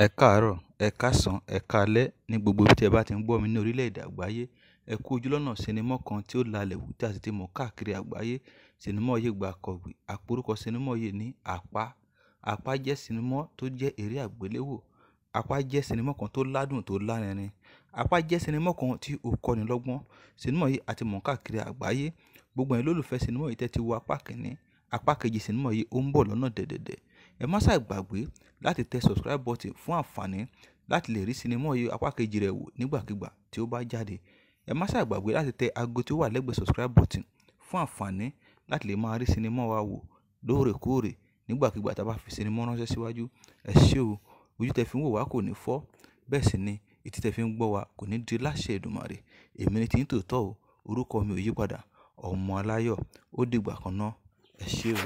Ẹ káàárọ̀, ẹ káàsán, ẹ káalẹ́ ní gbogbo ibi tí ẹ bá ti ń gbọ́ mi ní orílẹ̀-èdè àgbáyé. Ẹ kú ojúlọ́nà sinimá kan tí ó lalẹ̀ wù tí a sì ti mọ̀ káàkiri àgbáyé. Sinimá yìí gba akọ̀wé. Àporúkọ sinimá yìí ní Àpá. Àpá jẹ́ sinimá tó jẹ́ eré àgbéléwò. Àpá jẹ́ sinimá kan tó ládùn tó lárinrin. Àpá jẹ́ sinimá kan tí ó kọ́ni lọ́gbọ́n. Sinimá yìí a ti mọ̀ káàkiri àgbáyé. Gbogbo ẹ̀yin olólùfẹ́ sinimá yìí tẹ́ ti wo apá kìíní. Apá kejì sinimá yìí ó ń bọ̀ lọ́nà dẹ̀dẹ̀dẹ̀. Ẹ má ṣàì gbàgbé láti tẹ subscribe button fún àǹfààní láti lè rí sinimá yìí apá kejì rẹ̀ wò nígbàkigbà tí ó bá jáde. Ẹ má ṣàì gbàgbé láti tẹ aago tí ó wà lẹ́gbẹ̀ẹ́ subscribe button fún àǹfààní láti lè máa rí sinimá wa wò lóòrèkóòrè nígbàkigbà tí a bá fi sinimá ránṣẹ́ síwájú. Ẹ ṣé o, ojú tẹ fi ń wò wá kò ní fọ́, bẹ́ẹ̀ sì ni etí tẹ fi ń gbọ́ wa kò ní di láṣẹ Èdùmàrè. Èmi ni tí ń tòótọ́ o, orúkọ mi ò yípadà, ọmọ aláyọ̀, ó dìgbà kan náà. Ẹ ṣé o.